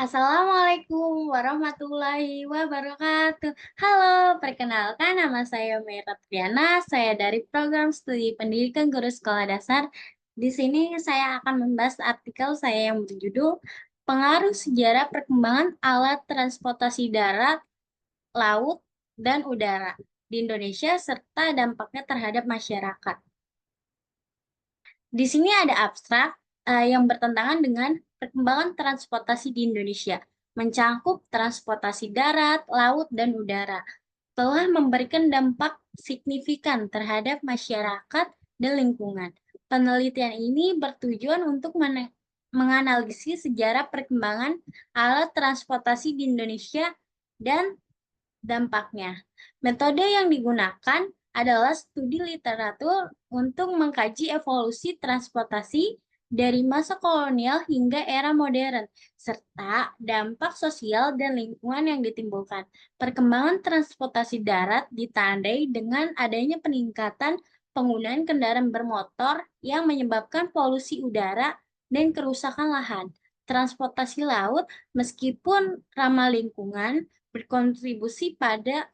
Assalamualaikum warahmatullahi wabarakatuh. Halo, perkenalkan nama saya Mira Triana. Saya dari program studi pendidikan guru sekolah dasar. Di sini saya akan membahas artikel saya yang berjudul Pengaruh Sejarah Perkembangan Alat Transportasi Darat, Laut, dan Udara di Indonesia serta dampaknya terhadap masyarakat. Di sini ada abstrak yang bertentangan dengan perkembangan transportasi di Indonesia, mencangkup transportasi darat, laut, dan udara, telah memberikan dampak signifikan terhadap masyarakat dan lingkungan. Penelitian ini bertujuan untuk menganalisis sejarah perkembangan alat transportasi di Indonesia dan dampaknya. Metode yang digunakan adalah studi literatur untuk mengkaji evolusi transportasi dari masa kolonial hingga era modern, serta dampak sosial dan lingkungan yang ditimbulkan. Perkembangan transportasi darat ditandai dengan adanya peningkatan penggunaan kendaraan bermotor yang menyebabkan polusi udara dan kerusakan lahan. Transportasi laut, meskipun ramah lingkungan, berkontribusi pada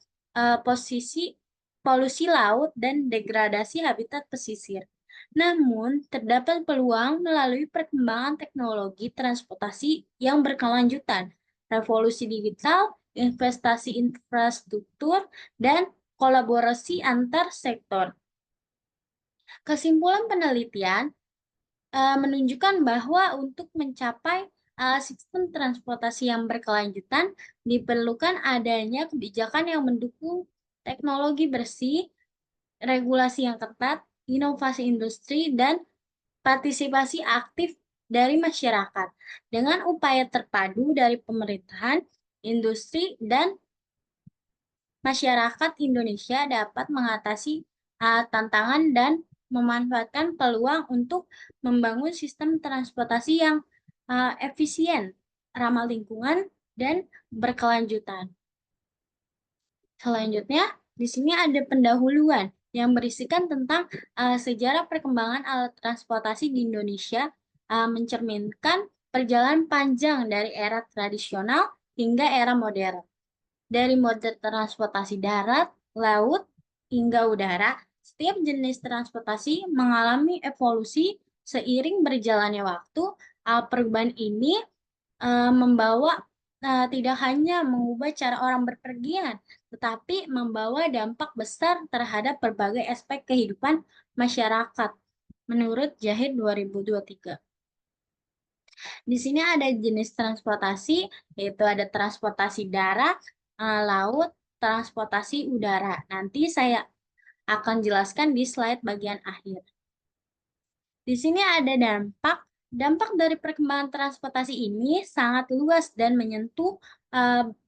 posisi polusi laut dan degradasi habitat pesisir. Namun, terdapat peluang melalui perkembangan teknologi transportasi yang berkelanjutan, revolusi digital, investasi infrastruktur, dan kolaborasi antar sektor. Kesimpulan penelitian menunjukkan bahwa untuk mencapai sistem transportasi yang berkelanjutan, diperlukan adanya kebijakan yang mendukung teknologi bersih, regulasi yang ketat, inovasi industri, dan partisipasi aktif dari masyarakat. Dengan upaya terpadu dari pemerintahan, industri, dan masyarakat Indonesia dapat mengatasi tantangan dan memanfaatkan peluang untuk membangun sistem transportasi yang efisien, ramah lingkungan, dan berkelanjutan. Selanjutnya, di sini ada pendahuluan yang berisikan tentang sejarah perkembangan alat transportasi di Indonesia, mencerminkan perjalanan panjang dari era tradisional hingga era modern. Dari mode transportasi darat, laut, hingga udara, setiap jenis transportasi mengalami evolusi seiring berjalannya waktu. Perubahan ini membawa tidak hanya mengubah cara orang berpergian, tetapi membawa dampak besar terhadap berbagai aspek kehidupan masyarakat, menurut Jahid 2023. Di sini ada jenis transportasi, yaitu ada transportasi darat, laut, transportasi udara. Nanti saya akan jelaskan di slide bagian akhir. Di sini ada dampak. Dampak dari perkembangan transportasi ini sangat luas dan menyentuh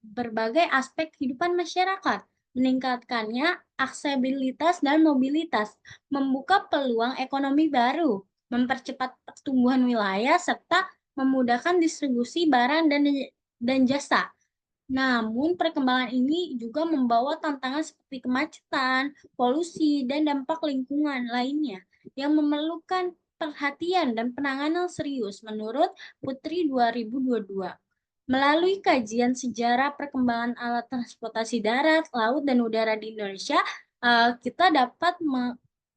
berbagai aspek kehidupan masyarakat, meningkatkannya aksesibilitas dan mobilitas, membuka peluang ekonomi baru, mempercepat pertumbuhan wilayah, serta memudahkan distribusi barang dan jasa. Namun, perkembangan ini juga membawa tantangan seperti kemacetan, polusi, dan dampak lingkungan lainnya yang memerlukan perhatian dan penanganan serius menurut Putri 2022. Melalui kajian sejarah perkembangan alat transportasi darat, laut, dan udara di Indonesia, kita dapat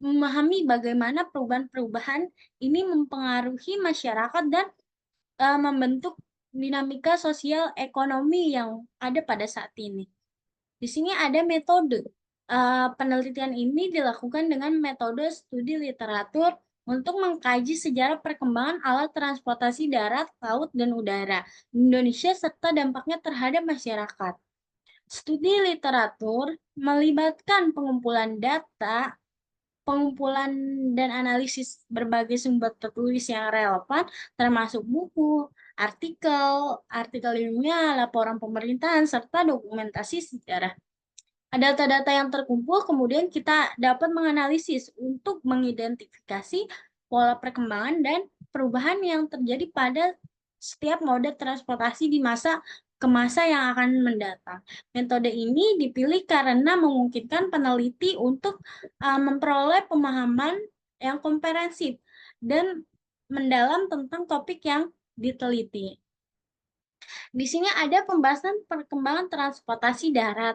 memahami bagaimana perubahan-perubahan ini mempengaruhi masyarakat dan membentuk dinamika sosial ekonomi yang ada pada saat ini. Di sini ada metode. Penelitian ini dilakukan dengan metode studi literatur untuk mengkaji sejarah perkembangan alat transportasi darat, laut, dan udara di Indonesia serta dampaknya terhadap masyarakat. Studi literatur melibatkan pengumpulan data, pengumpulan dan analisis berbagai sumber tertulis yang relevan, termasuk buku, artikel ilmiah, laporan pemerintahan, serta dokumentasi sejarah. Data-data yang terkumpul kemudian kita dapat menganalisis untuk mengidentifikasi pola perkembangan dan perubahan yang terjadi pada setiap mode transportasi di masa ke masa yang akan mendatang. Metode ini dipilih karena memungkinkan peneliti untuk memperoleh pemahaman yang komprehensif dan mendalam tentang topik yang diteliti. Di sini ada pembahasan perkembangan transportasi darat.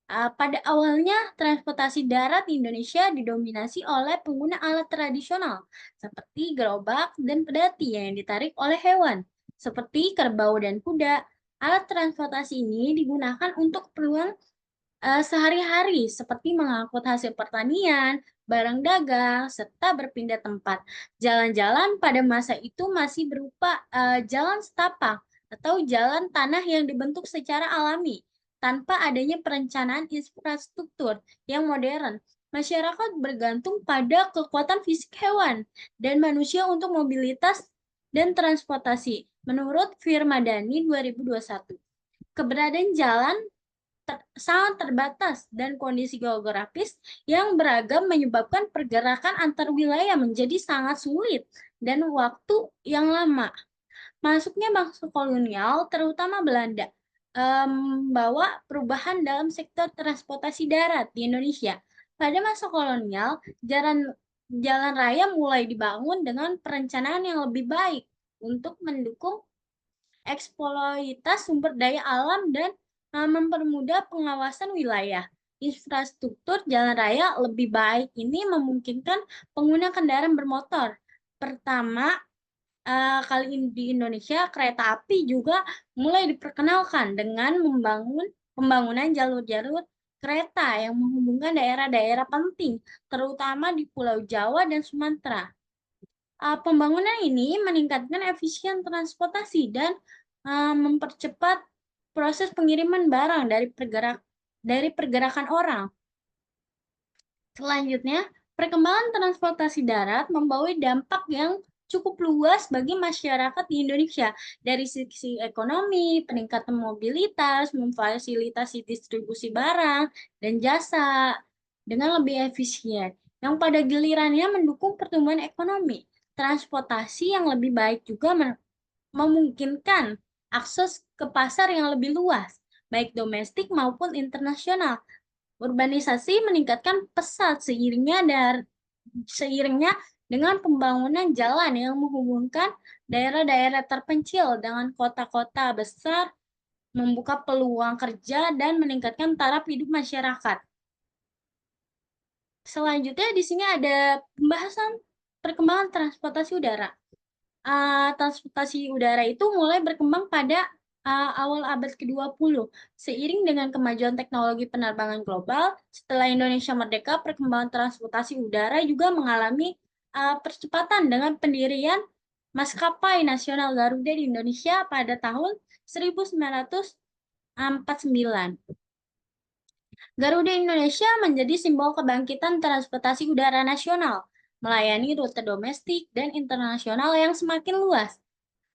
Pada awalnya, transportasi darat di Indonesia didominasi oleh pengguna alat tradisional, seperti gerobak dan pedati yang ditarik oleh hewan, seperti kerbau dan kuda. Alat transportasi ini digunakan untuk keperluan sehari-hari, seperti mengangkut hasil pertanian, barang dagang, serta berpindah tempat. Jalan-jalan pada masa itu masih berupa jalan setapak atau jalan tanah yang dibentuk secara alami, tanpa adanya perencanaan infrastruktur yang modern. Masyarakat bergantung pada kekuatan fisik hewan dan manusia untuk mobilitas dan transportasi. Menurut Firmadani 2021, keberadaan jalan sangat terbatas dan kondisi geografis yang beragam menyebabkan pergerakan antar wilayah menjadi sangat sulit dan waktu yang lama. Masuknya bangsa kolonial, terutama Belanda, membawa perubahan dalam sektor transportasi darat di Indonesia. Pada masa kolonial, jalan jalan raya mulai dibangun dengan perencanaan yang lebih baik untuk mendukung eksploitasi sumber daya alam dan mempermudah pengawasan wilayah. Infrastruktur jalan raya lebih baik ini memungkinkan pengguna kendaraan bermotor. Pertama kali ini di Indonesia, kereta api juga mulai diperkenalkan dengan pembangunan jalur-jalur kereta yang menghubungkan daerah-daerah penting, terutama di Pulau Jawa dan Sumatera. Pembangunan ini meningkatkan efisien transportasi dan mempercepat proses pengiriman barang dari pergerakan orang. Selanjutnya, perkembangan transportasi darat membawa dampak yang cukup luas bagi masyarakat di Indonesia dari sisi ekonomi, peningkatan mobilitas, memfasilitasi distribusi barang dan jasa dengan lebih efisien, yang pada gilirannya mendukung pertumbuhan ekonomi. Transportasi yang lebih baik juga memungkinkan akses ke pasar yang lebih luas, baik domestik maupun internasional. Urbanisasi meningkatkan pesat seiringnya dengan pembangunan jalan yang menghubungkan daerah-daerah terpencil dengan kota-kota besar, membuka peluang kerja dan meningkatkan taraf hidup masyarakat. Selanjutnya di sini ada pembahasan perkembangan transportasi udara. Transportasi udara itu mulai berkembang pada awal abad ke-20. Seiring dengan kemajuan teknologi penerbangan global, setelah Indonesia merdeka, perkembangan transportasi udara juga mengalami percepatan dengan pendirian Maskapai Nasional Garuda di Indonesia pada tahun 1949. Garuda Indonesia menjadi simbol kebangkitan transportasi udara nasional, melayani rute domestik dan internasional yang semakin luas.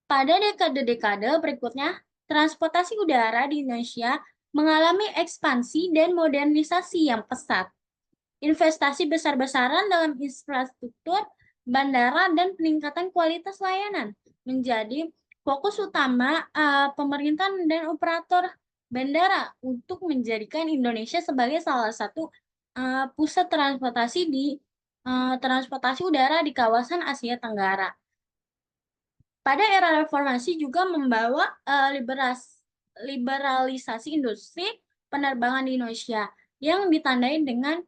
Pada dekade-dekade berikutnya, transportasi udara di Indonesia mengalami ekspansi dan modernisasi yang pesat. Investasi besar-besaran dalam infrastruktur, bandara, dan peningkatan kualitas layanan menjadi fokus utama pemerintahan dan operator bandara untuk menjadikan Indonesia sebagai salah satu pusat transportasi udara di kawasan Asia Tenggara. Pada era reformasi juga membawa liberalisasi industri penerbangan di Indonesia yang ditandai dengan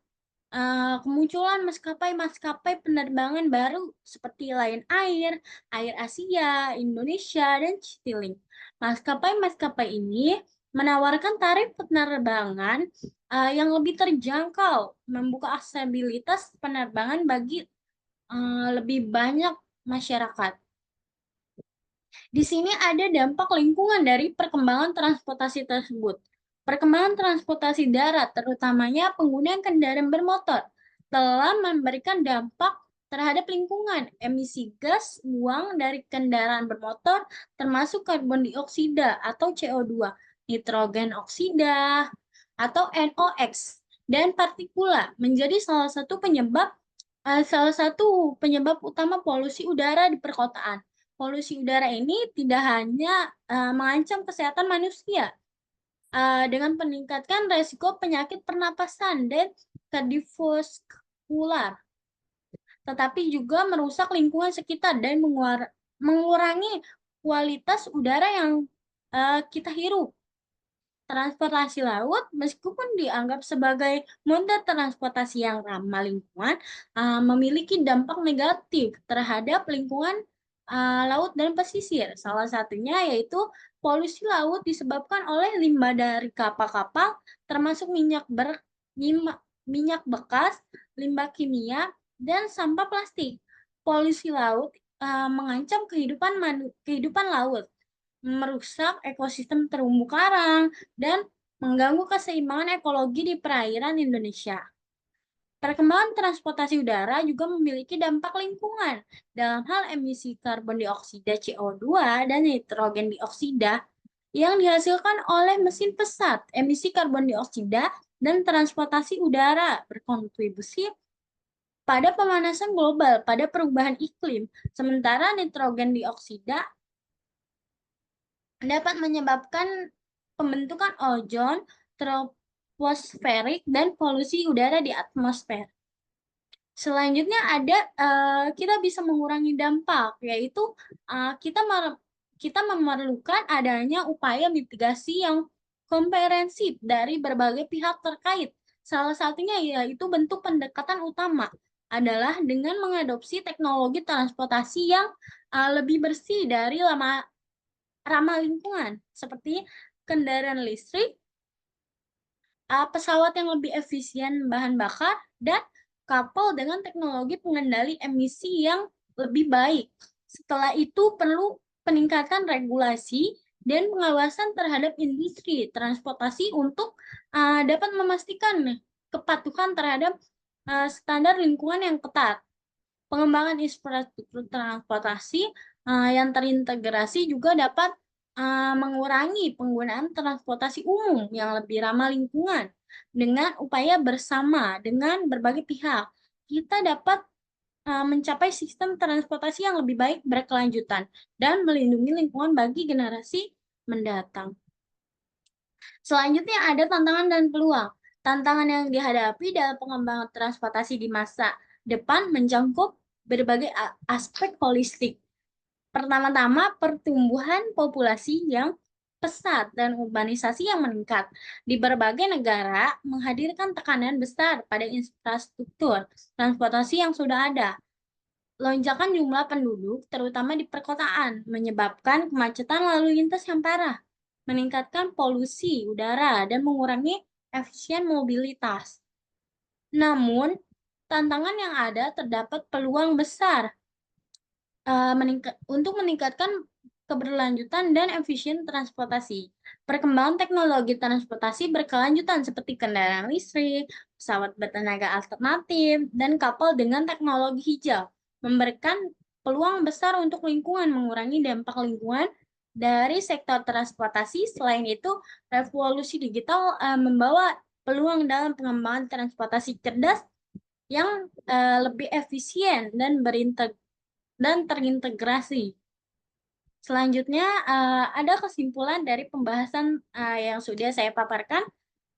kemunculan maskapai-maskapai penerbangan baru seperti Lion Air, Air Asia, Indonesia, dan Citylink. Maskapai-maskapai ini menawarkan tarif penerbangan yang lebih terjangkau, membuka aksesibilitas penerbangan bagi lebih banyak masyarakat. Di sini ada dampak lingkungan dari perkembangan transportasi tersebut. Perkembangan transportasi darat, terutamanya penggunaan kendaraan bermotor, telah memberikan dampak terhadap lingkungan. Emisi gas buang dari kendaraan bermotor termasuk karbon dioksida atau CO2, nitrogen oksida atau NOx, dan partikula menjadi salah satu penyebab utama polusi udara di perkotaan. Polusi udara ini tidak hanya mengancam kesehatan manusia dengan meningkatkan resiko penyakit pernapasan dan kardiovaskular, tetapi juga merusak lingkungan sekitar dan mengurangi kualitas udara yang kita hirup. Transportasi laut, meskipun dianggap sebagai moda transportasi yang ramah lingkungan, memiliki dampak negatif terhadap lingkungan laut dan pesisir. Salah satunya yaitu polusi laut disebabkan oleh limbah dari kapal-kapal, termasuk minyak bekas, limbah kimia, dan sampah plastik. Polusi laut mengancam kehidupan laut, merusak ekosistem terumbu karang, dan mengganggu keseimbangan ekologi di perairan Indonesia. Perkembangan transportasi udara juga memiliki dampak lingkungan dalam hal emisi karbon dioksida CO2 dan nitrogen dioksida yang dihasilkan oleh mesin pesat. Emisi karbon dioksida dan transportasi udara berkontribusi pada pemanasan global, pada perubahan iklim, sementara nitrogen dioksida dapat menyebabkan pembentukan ozon troposferik dan polusi udara di atmosfer. Selanjutnya kita bisa mengurangi dampak, yaitu kita memerlukan adanya upaya mitigasi yang komprehensif dari berbagai pihak terkait. Salah satunya yaitu bentuk pendekatan utama adalah dengan mengadopsi teknologi transportasi yang lebih bersih dari ramah lingkungan, seperti kendaraan listrik, pesawat yang lebih efisien bahan bakar, dan kapal dengan teknologi pengendali emisi yang lebih baik. Setelah itu perlu peningkatan regulasi dan pengawasan terhadap industri transportasi untuk dapat memastikan kepatuhan terhadap standar lingkungan yang ketat. Pengembangan infrastruktur transportasi yang terintegrasi juga dapat mengurangi penggunaan transportasi umum yang lebih ramah lingkungan dengan upaya bersama dengan berbagai pihak. Kita dapat mencapai sistem transportasi yang lebih baik berkelanjutan dan melindungi lingkungan bagi generasi mendatang. Selanjutnya ada tantangan dan peluang. Tantangan yang dihadapi dalam pengembangan transportasi di masa depan mencakup berbagai aspek holistik. Pertama-tama, pertumbuhan populasi yang pesat dan urbanisasi yang meningkat di berbagai negara menghadirkan tekanan besar pada infrastruktur transportasi yang sudah ada. Lonjakan jumlah penduduk, terutama di perkotaan, menyebabkan kemacetan lalu lintas yang parah, meningkatkan polusi udara, dan mengurangi efisien mobilitas. Namun, tantangan yang ada terdapat peluang besar untuk meningkatkan keberlanjutan dan efisien transportasi. Perkembangan teknologi transportasi berkelanjutan seperti kendaraan listrik, pesawat bertenaga alternatif, dan kapal dengan teknologi hijau memberikan peluang besar untuk lingkungan, mengurangi dampak lingkungan dari sektor transportasi. Selain itu, revolusi digital membawa peluang dalam pengembangan transportasi cerdas yang lebih efisien dan terintegrasi. Selanjutnya, ada kesimpulan dari pembahasan yang sudah saya paparkan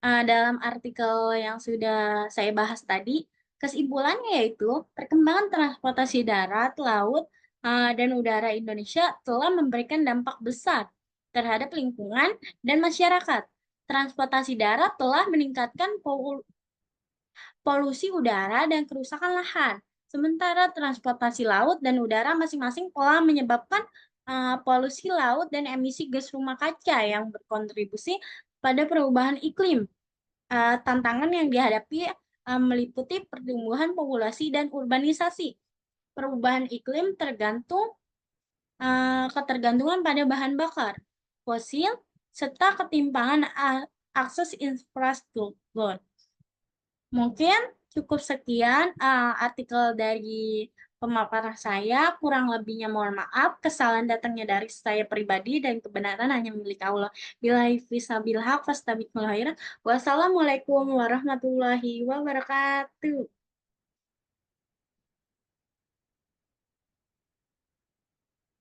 dalam artikel yang sudah saya bahas tadi. Kesimpulannya yaitu perkembangan transportasi darat, laut, dan udara Indonesia telah memberikan dampak besar terhadap lingkungan dan masyarakat. Transportasi darat telah meningkatkan polusi udara dan kerusakan lahan. Sementara transportasi laut dan udara masing-masing telah menyebabkan polusi laut dan emisi gas rumah kaca yang berkontribusi pada perubahan iklim. Tantangan yang dihadapi meliputi pertumbuhan populasi dan urbanisasi. Perubahan iklim ketergantungan pada bahan bakar fosil, serta ketimpangan akses infrastruktur. Mungkin cukup sekian artikel dari pemaparan saya, kurang lebihnya mohon maaf, kesalahan datangnya dari saya pribadi dan kebenaran hanya milik Allah. Billahi fisabilillah, fastabiqul khairat. Wassalamualaikum warahmatullahi wabarakatuh.